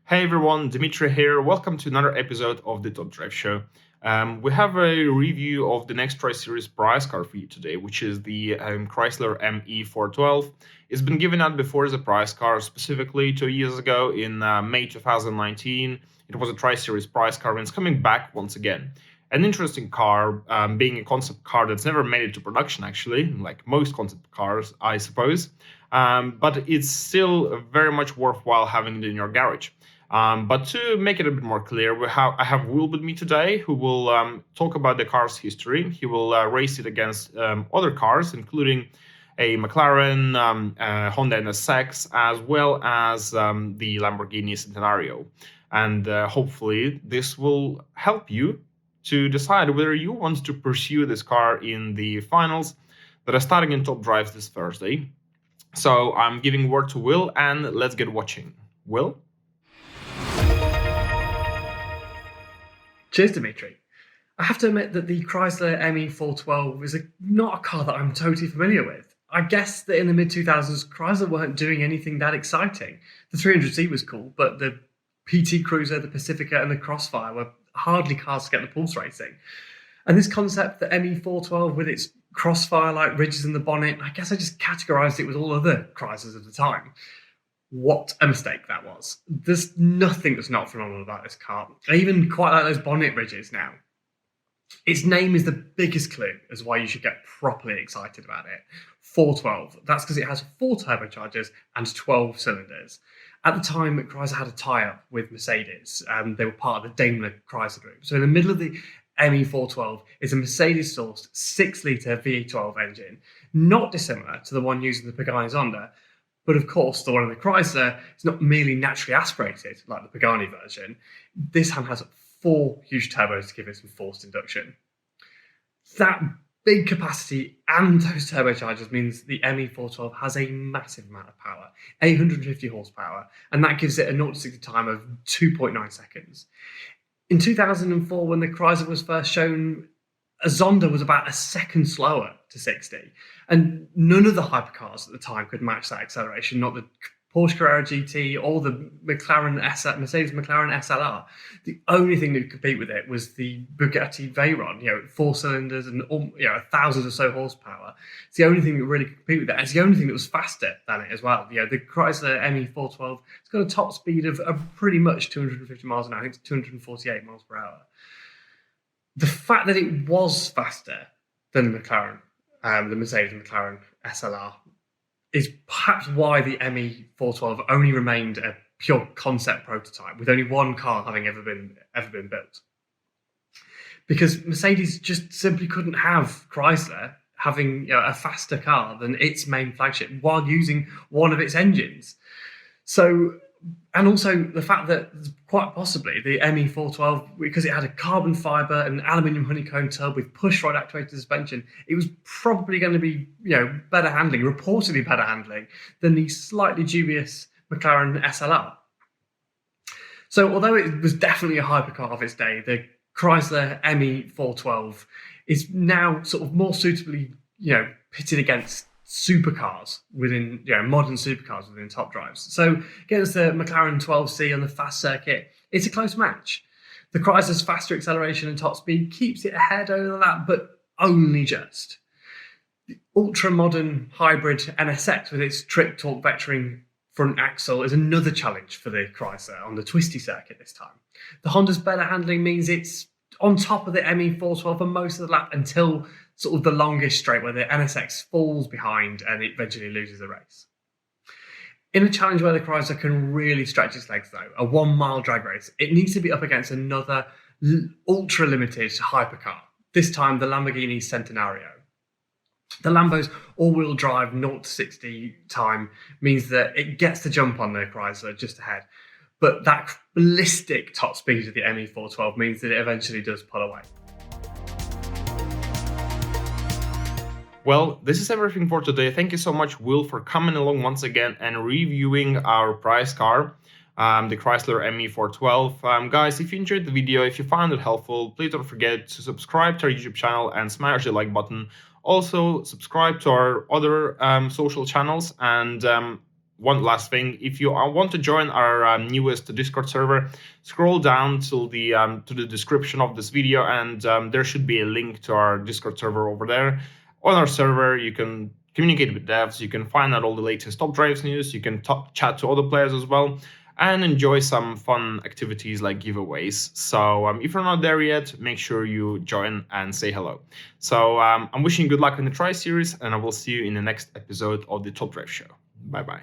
Hey everyone, Dimitri here. Welcome to another episode of the Top Drive Show. We have a review of the next Tri-Series prize car for you today, which is the Chrysler ME412. It's been given out before as a prize car, specifically 2 years ago in May 2019. It was a Tri-Series prize car and it's coming back once again. An interesting car, being a concept car that's never made it to production, actually, like most concept cars, I suppose. But it's still very much worthwhile having it in your garage. But to make it a bit more clear, I have Will with me today, who will talk about the car's history. He will race it against other cars, including a McLaren, Honda NSX, as well as the Lamborghini Centenario. And hopefully this will help you to decide whether you want to pursue this car in the finals that are starting in Top Drives this Thursday. So I'm giving word to Will, and let's get watching. Will? Cheers, Dimitri. I have to admit that the Chrysler ME412 is not a car that I'm totally familiar with. I guess that in the mid-2000s, Chrysler weren't doing anything that exciting. The 300Z was cool, but the PT Cruiser, the Pacifica, and the Crossfire were hardly cars to get the pulse racing. And this concept, the ME412 with its Crossfire-like ridges in the bonnet, I guess I just categorised it with all other Chryslers of the time. What a mistake that was. There's nothing that's not phenomenal about this car. I even quite like those bonnet ridges now. Its name is the biggest clue as why you should get properly excited about it. 412. That's because it has 4 turbochargers and 12 cylinders. At the time, Chrysler had a tie-up with Mercedes. They were part of the Daimler Chrysler group. So in the middle of the ME412 is a Mercedes-sourced 6-litre V12 engine, not dissimilar to the one used in the Pagani Zonda. But of course, the one in the Chrysler is not merely naturally aspirated like the Pagani version. This one has 4 huge turbos to give it some forced induction. That big capacity and those turbochargers means the ME412 has a massive amount of power, 850 horsepower, and that gives it a 0-60 time of 2.9 seconds. In 2004, when the Chrysler was first shown, a Zonda was about a second slower to 60. And none of the hypercars at the time could match that acceleration, not the Porsche Carrera GT or the Mercedes McLaren SLR. The only thing that could compete with it was the Bugatti Veyron, 4 cylinders and 1,000 or so horsepower. It's the only thing that really could compete with it. It's the only thing that was faster than it as well. The Chrysler ME412, it's got a top speed of pretty much 250 miles an hour. I think it's 248 miles per hour. The fact that it was faster than the McLaren, the Mercedes McLaren SLR, is perhaps why the ME412 only remained a pure concept prototype, with only one car having ever been built. Because Mercedes just simply couldn't have Chrysler having a faster car than its main flagship while using one of its engines. So, and also the fact that quite possibly the ME412, because it had a carbon fibre and aluminium honeycomb tub with pushrod actuated suspension, it was probably going to be, better handling, reportedly better handling than the slightly dubious McLaren SLR. So although it was definitely a hypercar of its day, the Chrysler ME412 is now sort of more suitably, pitted against supercars within, modern supercars within Top Drives. So against the McLaren 12C on the fast circuit, it's a close match. The Chrysler's faster acceleration and top speed keeps it ahead over that, but only just. The ultra-modern hybrid NSX with its trip torque vectoring front axle is another challenge for the Chrysler on the twisty circuit this time. The Honda's better handling means it's on top of the ME412 for most of the lap until sort of the longest straight where the NSX falls behind and it eventually loses the race. In a challenge where the Chrysler can really stretch its legs though, a 1-mile drag race, it needs to be up against another ultra-limited hypercar, this time the Lamborghini Centenario. The Lambo's all-wheel drive 0-60 time means that it gets the jump on the Chrysler just ahead, but that ballistic top speed of the ME412 means that it eventually does pull away. Well, this is everything for today. Thank you so much, Will, for coming along once again and reviewing our prize car, the Chrysler ME412. Guys, if you enjoyed the video, if you found it helpful, please don't forget to subscribe to our YouTube channel and smash the like button. Also, subscribe to our other social channels and one last thing, if you want to join our newest Discord server, scroll down to the description of this video, and there should be a link to our Discord server over there. On our server, you can communicate with devs, you can find out all the latest top drives news, you can chat to other players as well, and enjoy some fun activities like giveaways. So if you're not there yet, make sure you join and say hello. So I'm wishing you good luck in the Try series, and I will see you in the next episode of the Top Drive Show. Bye bye.